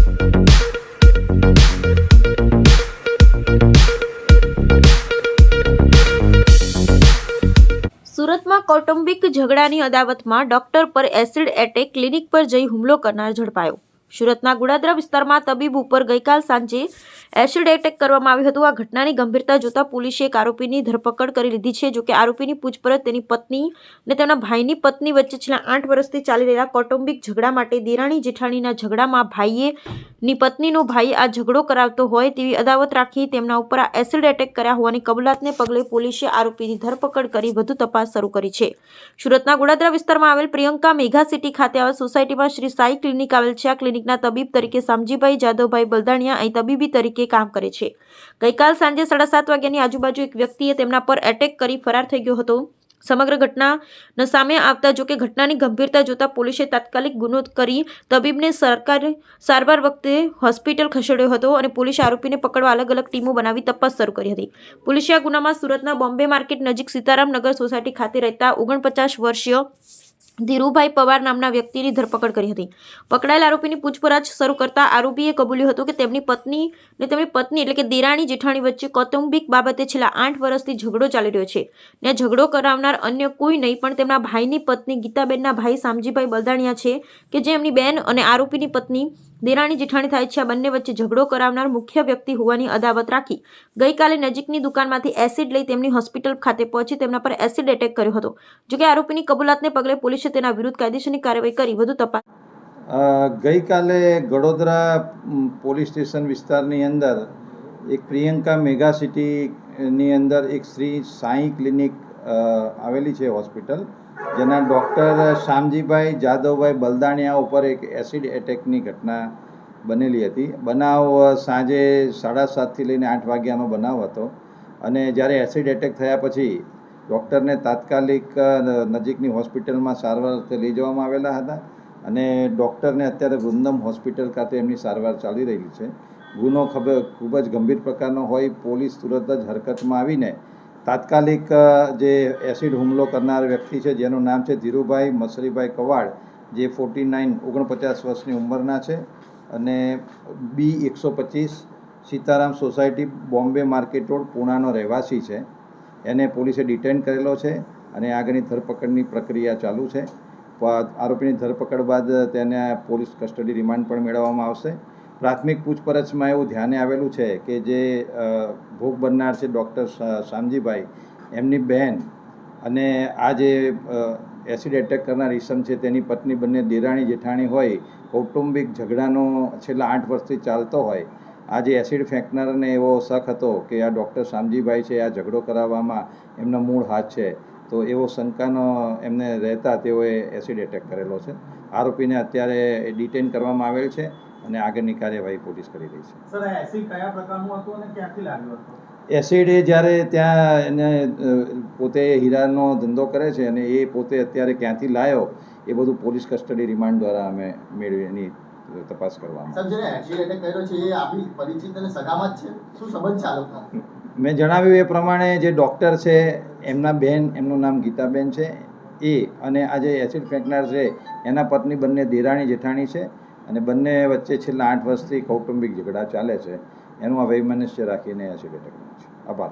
સુરતમાં કૌટુંબિક ઝઘડાની અદાવતમાં ડોક્ટર પર એસિડ એટેક, ક્લિનિક પર જઈ હુમલો કરનાર ઝડપાયો. સુરતના ગુડાદરા વિસ્તારમાં તબીબ ઉપર ગઈકાલ સાંજે એસિડ એટેક કરવામાં આવ્યું હતું. આ ઘટનાની ગંભીરતા જોતા પોલીસે એક આરોપીની ધરપકડ કરી લીધી છે. જોકે આરોપીની પૂછપરછ તેની પત્ની અને તેમના ભાઈની પત્ની વચ્ચે છેલ્લા 8 વર્ષથી ચાલી રહેલા કૌટુંબિક ઝઘડા માટે દેરાણી જેઠાણીના ઝઘડામાં ભાઈની પત્નીનો ભાઈ આ ઝઘડો કરાવતો હોય તેવી અદાવત રાખી તેમના ઉપર આ એસિડ એટેક કર્યા હોવાની કબૂલાતને પગલે પોલીસે આરોપીની ધરપકડ કરી વધુ તપાસ શરૂ કરી છે. સુરતના ગુડાદરા વિસ્તારમાં આવેલ પ્રિયંકા મેઘા સિટી ખાતે આવેલ સોસાયટીમાં શ્રી સાઈ ક્લિનિક આવેલ છે. આ ક્લિનિકના તબીબ તરીકે શામજીભાઈ જાદવભાઈ બલદાણિયા અહીં તબીબી તરીકે કામ કરે છે. ગઈકાલ સાંજે 7:30 વાગ્યાની આજુબાજુ એક વ્યક્તિએ તેમના પર એટેક કરી ફરાર થઈ ગયો હતો. સમગ્ર ઘટના સામે આવતા જોકે ઘટનાની ગંભીરતા જોતા પોલીસે તાત્કાલિક ગુનો કરી તબીબને સરકારી સારવાર વખતે હોસ્પિટલ ખસેડ્યો હતો અને પોલીસે આરોપીને પકડવા અલગ-અલગ ટીમો બનાવી તપાસ શરૂ કરી હતી. પોલીસે આ ગુનામાં સુરતના બોમ્બે માર્કેટ નજીક સીતારામનગર સોસાયટી ખાતે રહેતા 49 વર્ષીય ધીરુભાઈ પવાર નામના વ્યક્તિની ધરપકડ કરી હતી. પકડાયેલ આરોપીની પૂછપરછ શરૂ કરતા આરોપીએ કબૂલ્યું હતું કે તેમની પત્ની એટલે કે દેરાણી જેઠાણી વચ્ચે કૌટુંબિક બાબતે છેલ્લા 8 વર્ષથી ઝઘડો ચાલી રહ્યો છે. ને ઝઘડો કરાવનાર અન્ય કોઈ નહીં પણ તેમના ભાઈની પત્ની ગીતાબેનના ભાઈ શામજીભાઈ બલદાણિયા છે કે જે એમની બેન અને આરોપીની પત્ની દેરાણી જેઠાણી થાય છે. આ બંને વચ્ચે ઝઘડો કરાવનાર મુખ્ય વ્યક્તિ હોવાની અદાવત રાખી ગઈકાલે નજીકની દુકાનમાંથી એસિડ લઈ તેમની હોસ્પિટલ ખાતે પહોંચી તેમના પર એસિડ એટેક કર્યો હતો. જોકે આરોપીની કબૂલાતને પગલે પોલીસે તેના વિરુદ્ધ કાયદેસરની કાર્યવાહી કરી વધુ તપાસ. ગઈકાલે ગડોદરા પોલીસ સ્ટેશન વિસ્તારની અંદર એક પ્રિયંકા મેગા સિટીની અંદર એક શ્રી સાઈ ક્લિનિક આવેલી છે હોસ્પિટલ, જેના ડૉક્ટર શામજીભાઈ જાદવભાઈ બલદાણિયા ઉપર એક એસિડ એટેકની ઘટના બનેલી હતી. બનાવ સાંજે 7:30થી લઈને 8 વાગ્યાનો બનાવ હતો અને જ્યારે એસિડ એટેક થયા પછી ડૉક્ટરને તાત્કાલિક નજીકની હોસ્પિટલમાં સારવાર અર્થે લઈ જવામાં આવેલા હતા અને ડૉક્ટરને અત્યારે વૃંદમ હોસ્પિટલ ખાતે એમની સારવાર ચાલી રહી છે. ગુનો ખૂબ જ ગંભીર પ્રકારનો હોય પોલીસ તુરંત જ હરકતમાં આવીને તાત્કાલિક જે એસિડ હુમલો કરનાર વ્યક્તિ છે જેનું નામ છે ધીરુભાઈ મસરીભાઈ કવાડ, જે 49 વર્ષની ઉંમરના છે અને B125 Sitaram society Bombay market road પૂનાનો રહેવાસી છે. એને પોલીસે ડિટેન કરેલો છે અને આગળની ધરપકડની પ્રક્રિયા ચાલુ છે. આરોપીની ધરપકડ બાદ તેને પોલીસ કસ્ટડી રિમાન્ડ પણ મેળવવામાં આવશે. પ્રાથમિક પૂછપરછમાં એવું ધ્યાને આવેલું છે કે જે ભોગ બનનાર છે ડૉક્ટર શામજીભાઈ, એમની બહેન અને આ જે એસિડ એટેક કરનાર ઈસમ છે તેની પત્ની બંને દેરાણી જેઠાણી હોય, કૌટુંબિક ઝઘડાનો છેલ્લા 8 વર્ષથી ચાલતો હોય. આ જે એસિડ ફેંકનારને એવો શક હતો કે આ ડૉક્ટર શામજીભાઈ છે આ ઝઘડો કરાવવામાં એમનો મૂળ હાથ છે, તો એવો શંકાનો એમને રહેતા તેઓએ એસિડ એટેક કરેલો છે. આરોપીને અત્યારે ડિટેન કરવામાં આવેલ છે અને આગળની કાર્યવાહી પોલીસ કરી રહી છે. સર, આ એસિડ કયા પ્રકારનું હતું અને ક્યાંથી લાવ્યું હતું? એસિડ એ જ્યારે ત્યાં એને પોતે હીરાનો ધંધો કરે છે અને એ પોતે અત્યારે ક્યાંથી લાવ્યો એ બધું પોલીસ કસ્ટડી રિમાન્ડ દ્વારા અમે મેળવી એની તપાસ કરવામાં. સર, જેને એસિડ એટેક કર્યો છે એ આપણી પરિચિત અને સગામાં જ છે, શું સંબંધ ચાલુ થાય? મેં જણાવ્યું એ પ્રમાણે જે ડૉક્ટર છે એમના બહેન, એમનું નામ ગીતાબેન છે, એ અને આ જે એસિડ ફેંકનાર છે એના પત્ની બંને દેરાણી જેઠાણી છે અને બંને વચ્ચે છેલ્લા 8 વર્ષથી કૌટુંબિક ઝઘડા ચાલે છે. એનું આ વૈમનસ્ય રાખીને એસિડ એટેક કર્યો છે. આભાર.